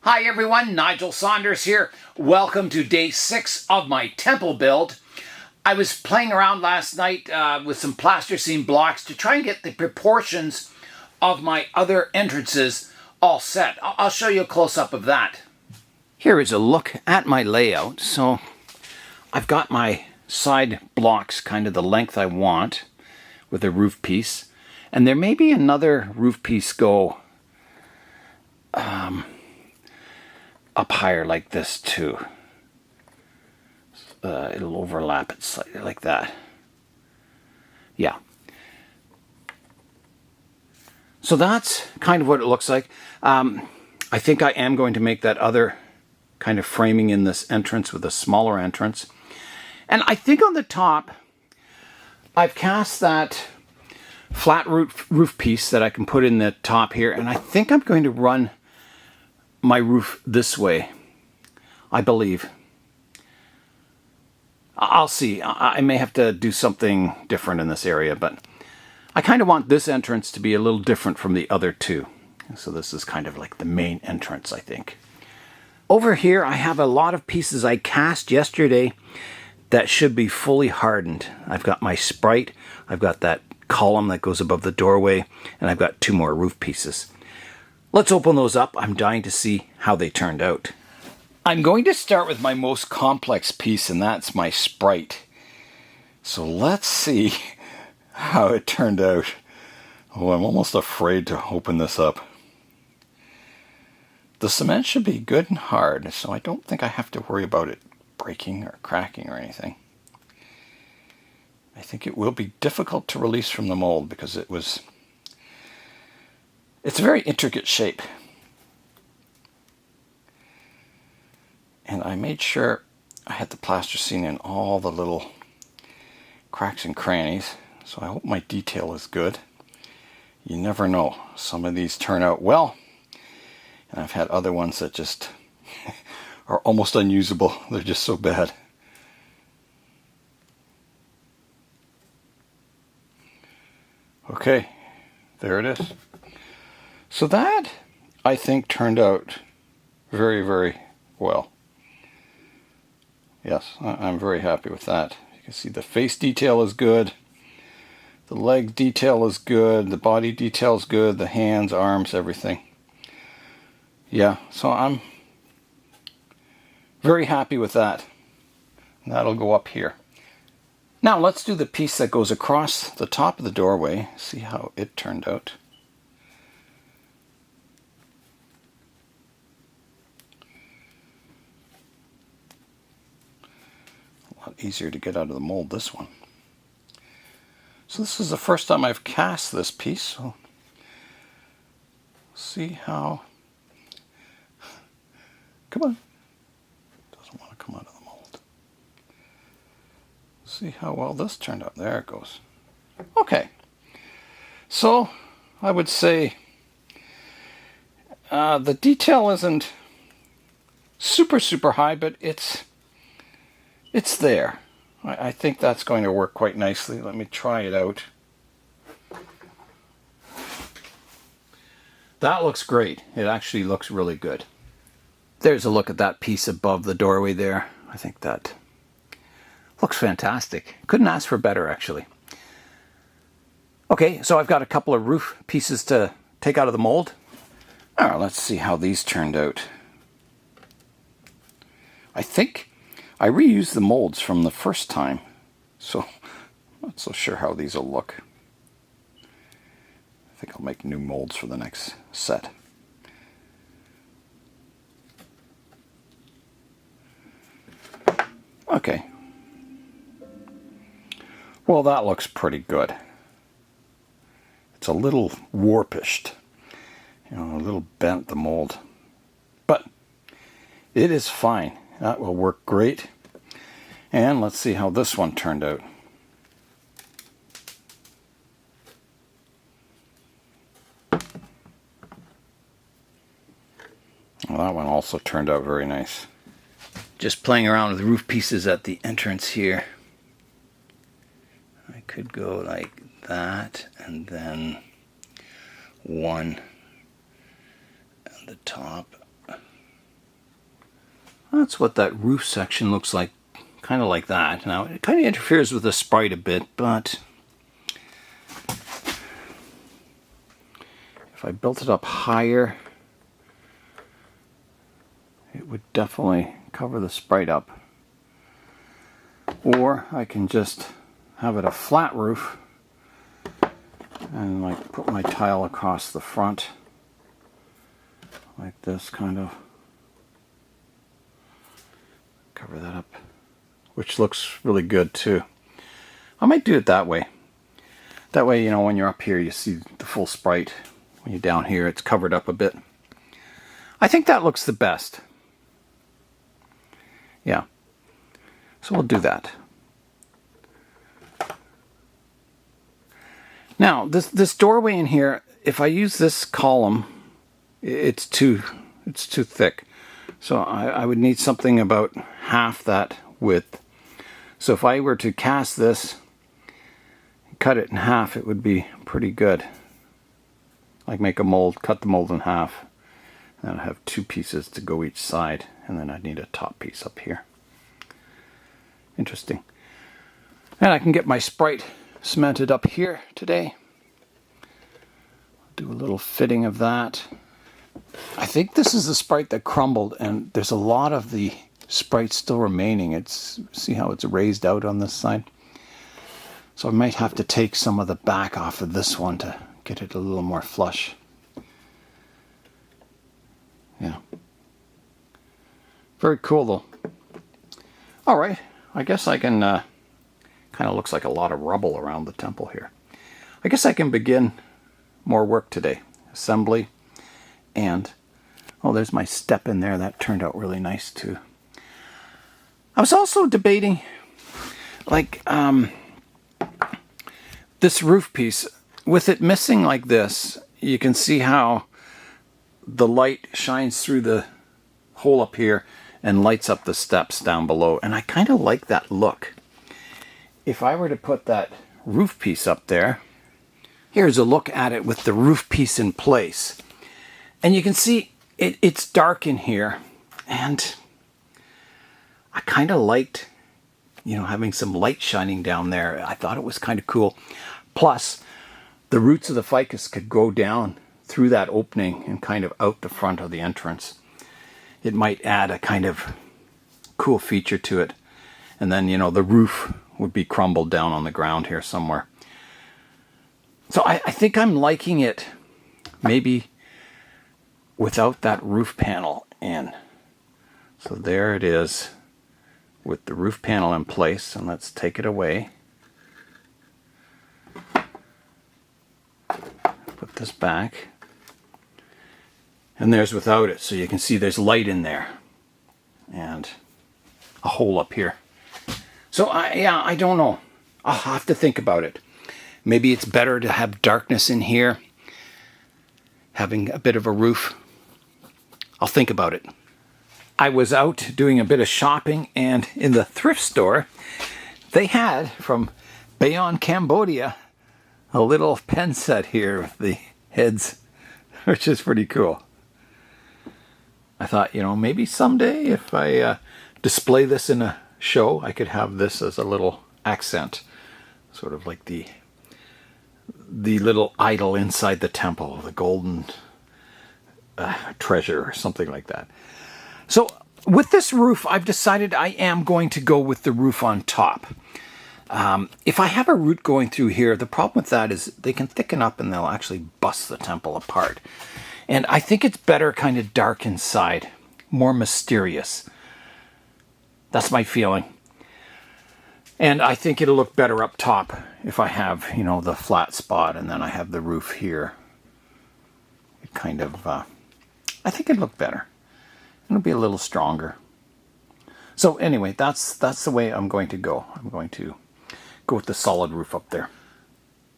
Hi everyone, Nigel Saunders here. Welcome to day 6 of my temple build. I was playing around last night with some plasticine blocks to try and get the proportions of my other entrances all set. I'll show you a close-up of that. Here is a look at my layout. So I've got my side blocks kind of the length I want with a roof piece. And there may be another roof piece go up higher like this too. It'll overlap it slightly like that. Yeah. So that's kind of what it looks like. I think I am going to make that other kind of framing in this entrance with a smaller entrance. And I think on the top, I've cast that flat roof piece that I can put in the top here. And I think I'm going to run my roof this way, I believe. I'll see. I may have to do something different in this area, but I kind of want this entrance to be a little different from the other two. So this is kind of like the main entrance, I think. Over here, I have a lot of pieces I cast yesterday that should be fully hardened. I've got my sprite, I've got that column that goes above the doorway, and I've got 2 more roof pieces. Let's open those up. I'm dying to see how they turned out. I'm going to start with my most complex piece, and that's my sprite. So let's see how it turned out. Oh, I'm almost afraid to open this up. The cement should be good and hard, so I don't think I have to worry about it breaking or cracking or anything. I think it will be difficult to release from the mold because it's a very intricate shape. And I made sure I had the plasticine in all the little cracks and crannies, so I hope my detail is good. You never know. Some of these turn out well, and I've had other ones that just are almost unusable. They're just so bad. Okay, there it is. So that, I think, turned out very, very well. Yes, I'm very happy with that. You can see the face detail is good. The leg detail is good. The body detail is good. The hands, arms, everything. Yeah, so I'm very happy with that. That'll go up here. Now let's do the piece that goes across the top of the doorway. See how it turned out. Easier to get out of the mold, this one. So this is the first time I've cast this piece, so see how, come on, doesn't want to come out of the mold. See how well this turned out. There it goes. Okay, so I would say the detail isn't super high, but it's there. I think that's going to work quite nicely. Let me try it out. That looks great. It actually looks really good. There's a look at that piece above the doorway there. I think that looks fantastic. Couldn't ask for better, actually. Okay, so I've got a couple of roof pieces to take out of the mold. All right, let's see how these turned out. I think I reused the molds from the first time, so I'm not so sure how these will look. I think I'll make new molds for the next set. Okay. Well, that looks pretty good. It's a little warpished, a little bent, the mold, but it is fine. That will work great. And let's see how this one turned out. Well, that one also turned out very nice. Just playing around with roof pieces at the entrance here. I could go like that, and then one at the top, That's what that roof section looks like, kind of like that. Now, it kind of interferes with the sprite a bit, but if I built it up higher, it would definitely cover the sprite up. Or I can just have it a flat roof and like put my tile across the front like this, kind of cover that up, which looks really good too. I might do it that way. That way, you know, when you're up here you see the full sprite. When you're down here it's covered up a bit. I think that looks the best. Yeah, so we'll do that. Now, this doorway in here, if I use this column, it's too thick. So I would need something about half that width. So if I were to cast this, cut it in half, it would be pretty good. Like make a mold, cut the mold in half, and I'd have two pieces to go each side, and then I'd need a top piece up here. Interesting. And I can get my sprite cemented up here today. Do a little fitting of that. I think this is the sprite that crumbled, and there's a lot of the sprite still remaining. See how it's raised out on this side? So I might have to take some of the back off of this one to get it a little more flush. Yeah. Very cool though. Alright, I guess I can, kind of looks like a lot of rubble around the temple here. I guess I can begin more work today. Assembly, and, oh, there's my step in there. That turned out really nice too. I was also debating, like, this roof piece, with it missing like this, you can see how the light shines through the hole up here and lights up the steps down below, and I kind of like that look. If I were to put that roof piece up there, here's a look at it with the roof piece in place. And you can see it's dark in here, and I kind of liked, you know, having some light shining down there. I thought it was kind of cool. Plus, the roots of the ficus could go down through that opening and kind of out the front of the entrance. It might add a kind of cool feature to it. And then, you know, the roof would be crumbled down on the ground here somewhere. So I think I'm liking it maybe without that roof panel in. So there it is with the roof panel in place, and let's take it away. Put this back. And there's without it, so you can see there's light in there. And a hole up here. So I don't know. I'll have to think about it. Maybe it's better to have darkness in here, having a bit of a roof. I'll think about it. I was out doing a bit of shopping, and in the thrift store, they had, from Bayonne, Cambodia, a little pen set here with the heads, which is pretty cool. I thought, you know, maybe someday if I display this in a show, I could have this as a little accent, sort of like the little idol inside the temple, the golden treasure or something like that. So with this roof, I've decided I am going to go with the roof on top. If I have a root going through here, the problem with that is they can thicken up and they'll actually bust the temple apart. And I think it's better kind of dark inside, more mysterious. That's my feeling. And I think it'll look better up top if I have, you know, the flat spot and then I have the roof here. It kind of, I think it'd look better. It'll be a little stronger. So anyway, that's the way I'm going to go. I'm going to go with the solid roof up there.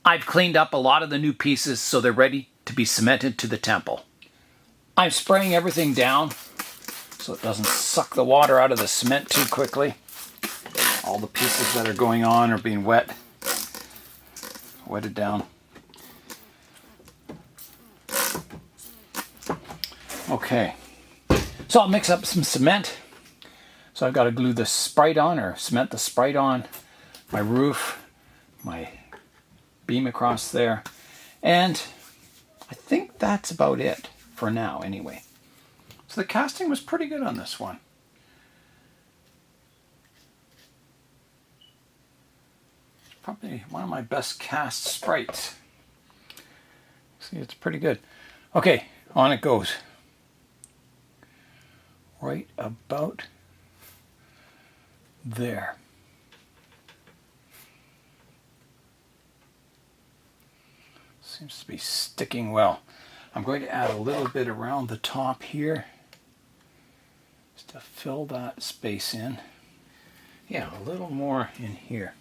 I've cleaned up a lot of the new pieces so they're ready to be cemented to the temple. I'm spraying everything down so it doesn't suck the water out of the cement too quickly. All the pieces that are going on are being wetted down. Okay, so I'll mix up some cement So I've got to glue the Sprite on, or cement the Sprite on my roof, my beam across there, and I think that's about it for now anyway. So the casting was pretty good on this one. It's probably one of my best cast Sprites. See, it's pretty good. Okay, on it goes. Right about there. Seems to be sticking well. I'm going to add a little bit around the top here just to fill that space in. Yeah, a little more in here.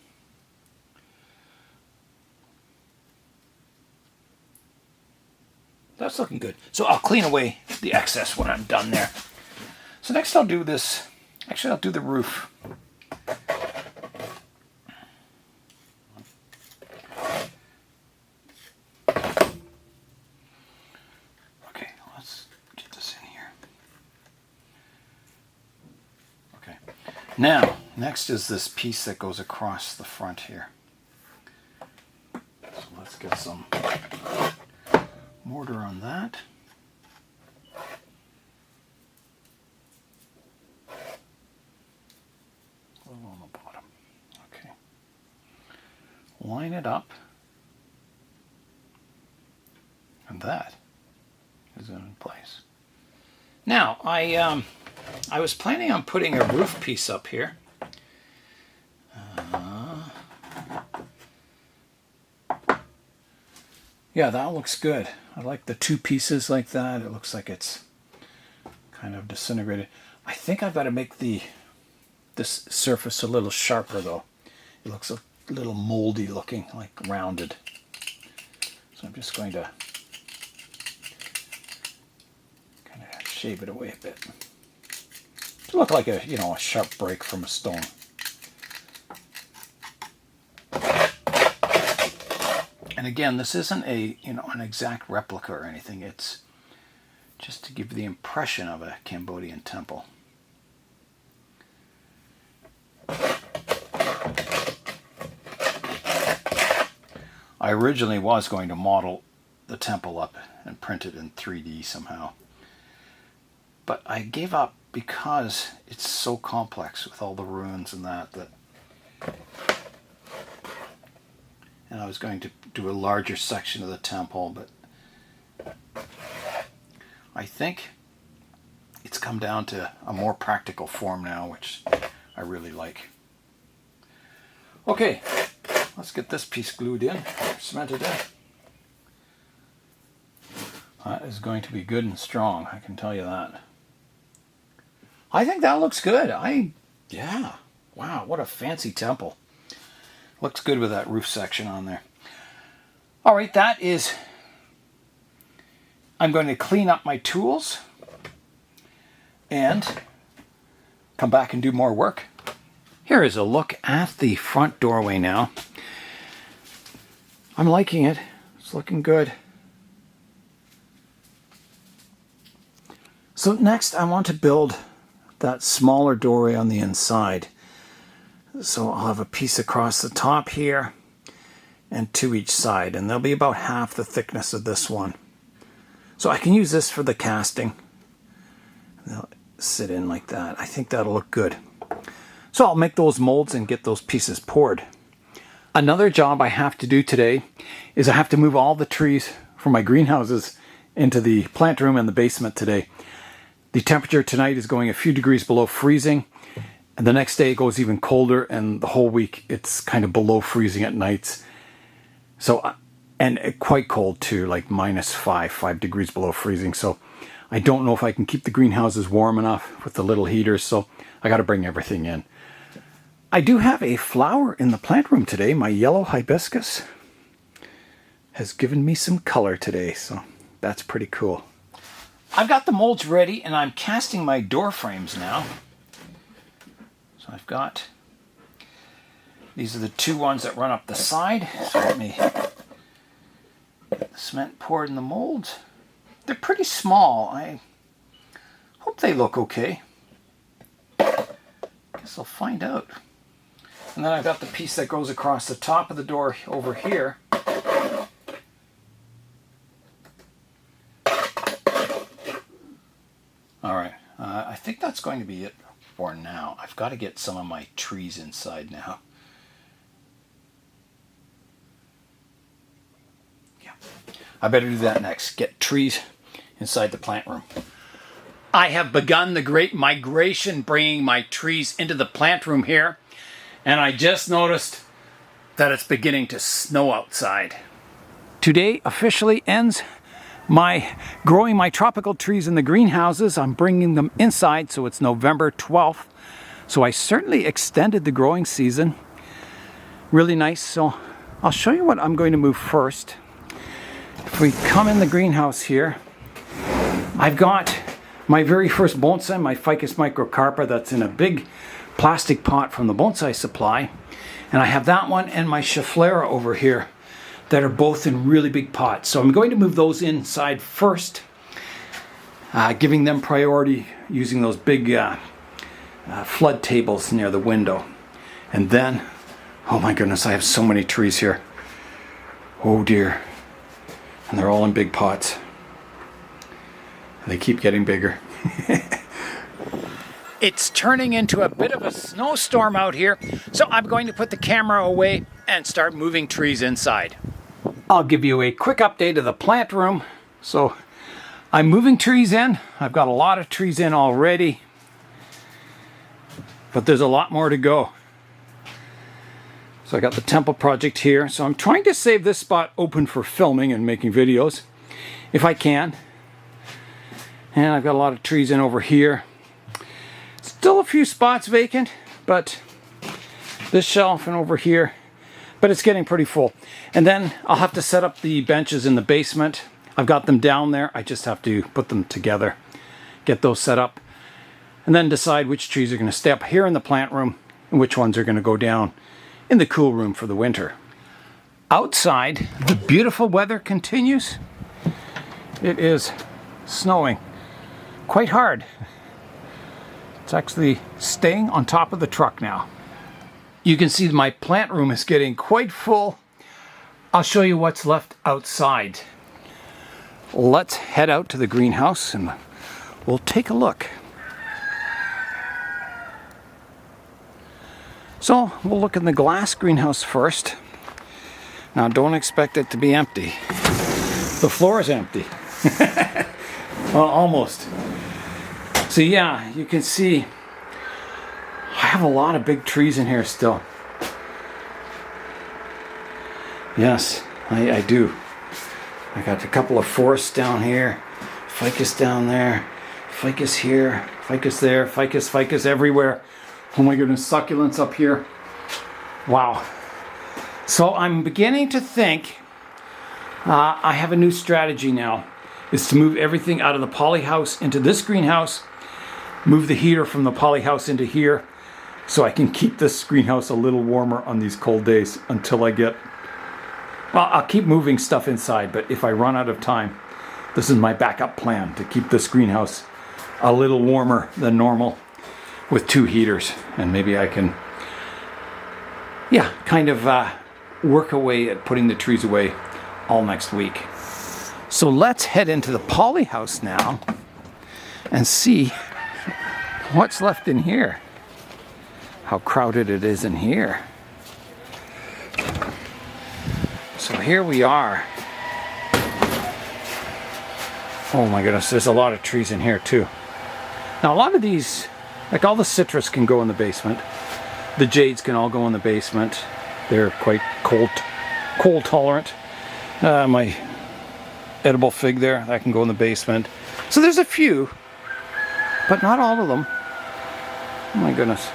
That's looking good. So I'll clean away the excess when I'm done there. So next I'll do this. Actually, I'll do the roof. Okay, let's get this in here. Okay. Now, next is this piece that goes across the front here. So let's get some mortar on that. A little on the bottom. Okay. Line it up. And that is in place. Now, I was planning on putting a roof piece up here. Yeah, that looks good. I like the two pieces like that. It looks like it's kind of disintegrated. I think I've got to make this surface a little sharper though. It looks a little moldy looking, like rounded. So I'm just going to kind of shave it away a bit. To look like a sharp break from a stone. And again, this isn't an exact replica or anything. It's just to give the impression of a Cambodian temple. I originally was going to model the temple up and print it in 3D somehow. But I gave up because it's so complex with all the ruins and that. And I was going to do a larger section of the temple, but I think it's come down to a more practical form now, which I really like. Okay, let's get this piece glued in, cemented in. That is going to be good and strong, I can tell you that. I think that looks good. Yeah, wow, what a fancy temple. Looks good with that roof section on there. All right, I'm going to clean up my tools and come back and do more work. Here is a look at the front doorway now. I'm liking it. It's looking good. So next I want to build that smaller doorway on the inside. So I'll have a piece across the top here and two each side, and they'll be about half the thickness of this one. So I can use this for the casting. They'll sit in like that. I think that'll look good. So I'll make those molds and get those pieces poured. Another job I have to do today is I have to move all the trees from my greenhouses into the plant room and the basement today. The temperature tonight is going a few degrees below freezing. And the next day it goes even colder, and the whole week it's kind of below freezing at nights. So, and quite cold too, like -5 degrees below freezing. So I don't know if I can keep the greenhouses warm enough with the little heaters, so I got to bring everything in. I do have a flower in the plant room today. My yellow hibiscus has given me some color today, so that's pretty cool. I've got the molds ready, and I'm casting my door frames now. So I've got, these are the two ones that run up the side. So let me get the cement poured in the molds. They're pretty small. I hope they look okay. guess I'll find out. And then I've got the piece that goes across the top of the door over here. Alright, I think that's going to be it for now. I've got to get some of my trees inside now. Yeah, I better do that next. Get trees inside the plant room. I have begun the great migration, bringing my trees into the plant room here. And I just noticed that it's beginning to snow outside. Today officially ends my growing my tropical trees in the greenhouses. I'm bringing them inside, so it's November 12th. So I certainly extended the growing season. Really nice. So I'll show you what I'm going to move first. If we come in the greenhouse here, I've got my very first bonsai, my Ficus microcarpa, that's in a big plastic pot from the bonsai supply. And I have that one and my Schefflera over here that are both in really big pots. So I'm going to move those inside first, giving them priority using those big flood tables near the window. And then, oh my goodness, I have so many trees here. Oh dear. And they're all in big pots. They keep getting bigger. It's turning into a bit of a snowstorm out here, so I'm going to put the camera away and start moving trees inside. I'll give you a quick update of the plant room. So I'm moving trees in. I've got a lot of trees in already, but there's a lot more to go. So I got the temple project here. So I'm trying to save this spot open for filming and making videos if I can. And I've got a lot of trees in over here. Still a few spots vacant, but this shelf and over here, but it's getting pretty full. And then I'll have to set up the benches in the basement. I've got them down there. I just have to put them together, get those set up, and then decide which trees are going to stay up here in the plant room and which ones are going to go down in the cool room for the winter. Outside, the beautiful weather continues. It is snowing quite hard. It's actually staying on top of the truck now. You can see my plant room is getting quite full. I'll show you what's left outside. Let's head out to the greenhouse and we'll take a look. So we'll look in the glass greenhouse first. Now don't expect it to be empty. The floor is empty. Well, almost. So yeah, you can see I have a lot of big trees in here still. Yes, I do. I got a couple of forests down here, ficus down there, ficus here, ficus there, ficus everywhere. Oh my goodness, succulents up here. Wow. So I'm beginning to think I have a new strategy now. Is to move everything out of the poly house into this greenhouse, move the heater from the poly house into here, so I can keep this greenhouse a little warmer on these cold days until I get, well, I'll keep moving stuff inside, but if I run out of time, this is my backup plan, to keep this greenhouse a little warmer than normal with 2 heaters. And maybe I can, yeah, kind of work away at putting the trees away all next week. So let's head into the poly house now and see what's left in here. How crowded it is in here. So here we are. Oh my goodness, there's a lot of trees in here too. Now a lot of these, like all the citrus can go in the basement. The jades can all go in the basement. They're quite cold tolerant. My edible fig there, that can go in the basement. So there's a few, but not all of them. Oh my goodness.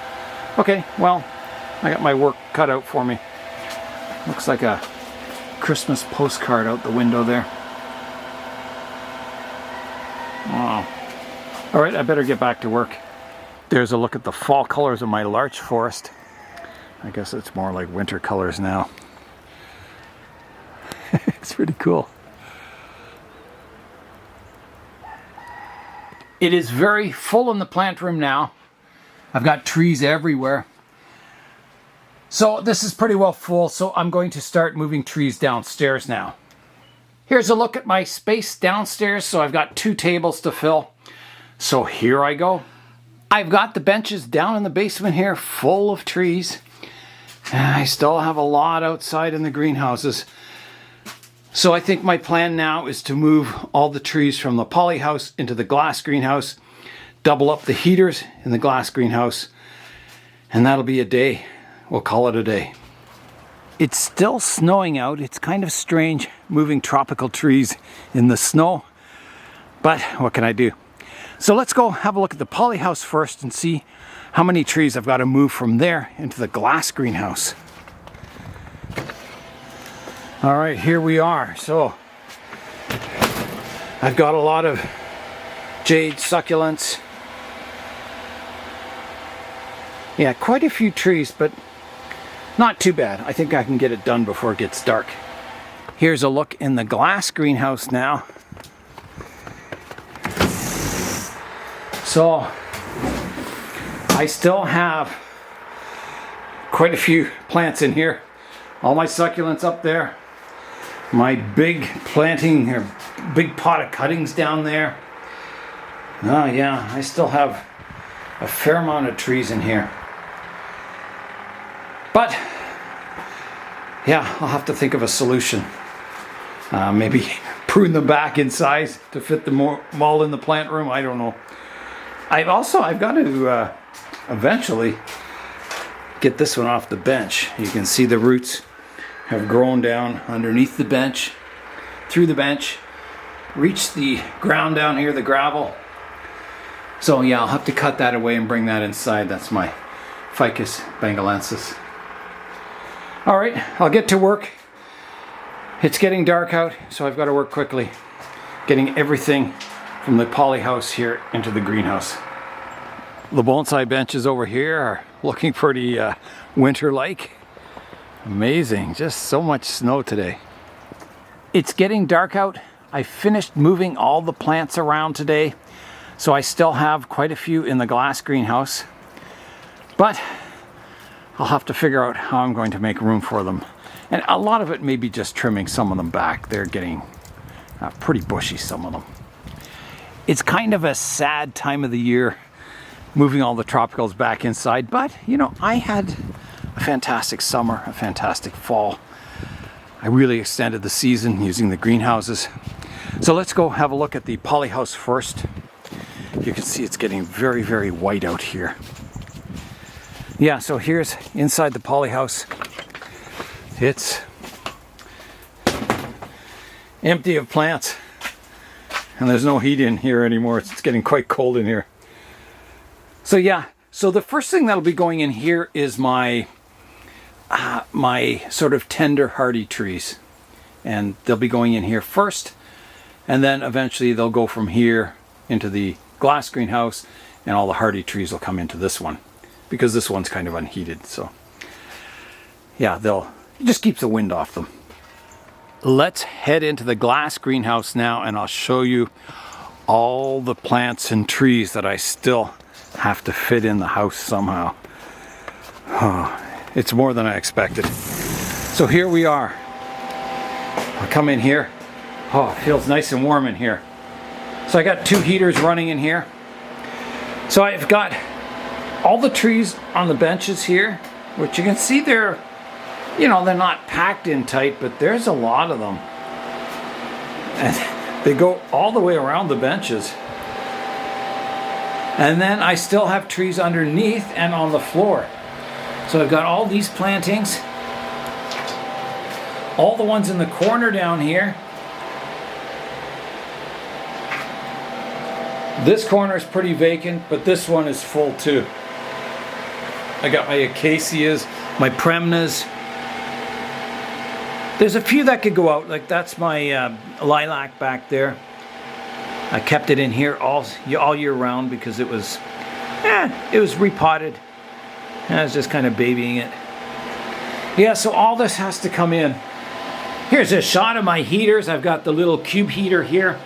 Okay, well, I got my work cut out for me. Looks like a Christmas postcard out the window there. Wow. All right, I better get back to work. There's a look at the fall colors of my larch forest. I guess it's more like winter colors now. It's pretty cool. It is very full in the plant room now. I've got trees everywhere. So this is pretty well full, so I'm going to start moving trees downstairs now. Here's a look at my space downstairs. So I've got 2 tables to fill. So here I go. I've got the benches down in the basement here full of trees. And I still have a lot outside in the greenhouses. So I think my plan now is to move all the trees from the poly house into the glass greenhouse, double up the heaters in the glass greenhouse, and that'll be a day. We'll call it a day. It's still snowing out. It's kind of strange moving tropical trees in the snow, but what can I do? So let's go have a look at the poly house first and see how many trees I've got to move from there into the glass greenhouse. All right, here we are. So I've got a lot of jade succulents. Yeah, quite a few trees, but not too bad. I think I can get it done before it gets dark. Here's a look in the glass greenhouse now. So I still have quite a few plants in here. All my succulents up there. My big planting, or big pot of cuttings down there. Oh yeah, I still have a fair amount of trees in here. But yeah, I'll have to think of a solution. Maybe prune them back in size to fit them all in the plant room. I don't know. I've got to eventually get this one off the bench. You can see the roots have grown down underneath the bench, through the bench, reached the ground down here, the gravel. So yeah, I'll have to cut that away and bring that inside. That's my Ficus bengalensis. All right, I'll get to work. It's getting dark out, so I've got to work quickly, getting everything from the poly house here into the greenhouse. The bonsai benches over here are looking pretty winter-like. Amazing, just so much snow today. It's getting dark out. I finished moving all the plants around today, so I still have quite a few in the glass greenhouse, but I'll have to figure out how I'm going to make room for them. And a lot of it may be just trimming some of them back. They're getting pretty bushy, some of them. It's kind of a sad time of the year moving all the tropicals back inside, but you know, I had a fantastic summer, a fantastic fall. I really extended the season using the greenhouses. So let's go have a look at the poly house first. You can see it's getting very, very white out here. Yeah, so here's inside the poly house. It's empty of plants. And there's no heat in here anymore. It's getting quite cold in here. So yeah, so the first thing that'll be going in here is my my sort of tender hardy trees. And they'll be going in here first. And then eventually they'll go from here into the glass greenhouse. And all the hardy trees will come into this one. Because this one's kind of unheated. So yeah, it just keeps the wind off them. Let's head into the glass greenhouse now, and I'll show you all the plants and trees that I still have to fit in the house somehow. Oh, it's more than I expected. So here we are. I'll come in here. Oh, it feels nice and warm in here. So I got 2 heaters running in here. So I've got all the trees on the benches here, which you can see they're not packed in tight, but there's a lot of them. And they go all the way around the benches. And then I still have trees underneath and on the floor. So I've got all these plantings. All the ones in the corner down here. This corner is pretty vacant, but this one is full too. I got my acacias, my premnas. There's a few that could go out, like that's my lilac back there. I kept it in here all year round because it was repotted. And I was just kind of babying it. Yeah, so all this has to come in. Here's a shot of my heaters. I've got the little cube heater here,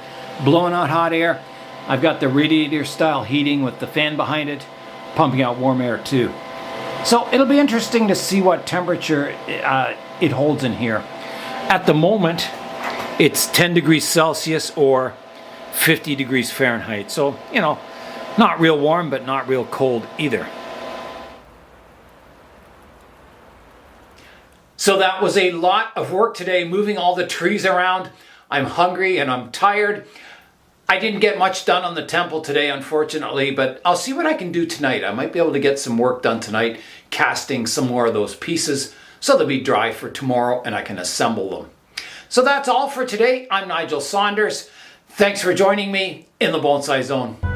blowing out hot air. I've got the radiator style heating with the fan behind it. pumping out warm air too. So it'll be interesting to see what temperature it holds in here. At the moment, it's 10 degrees Celsius or 50 degrees Fahrenheit. So, you know, not real warm, but not real cold either. So that was a lot of work today, moving all the trees around. I'm hungry and I'm tired. I didn't get much done on the temple today, unfortunately, but I'll see what I can do tonight. I might be able to get some work done tonight, casting some more of those pieces so they'll be dry for tomorrow and I can assemble them. So that's all for today. I'm Nigel Saunders. Thanks for joining me in the Bonsai Zone.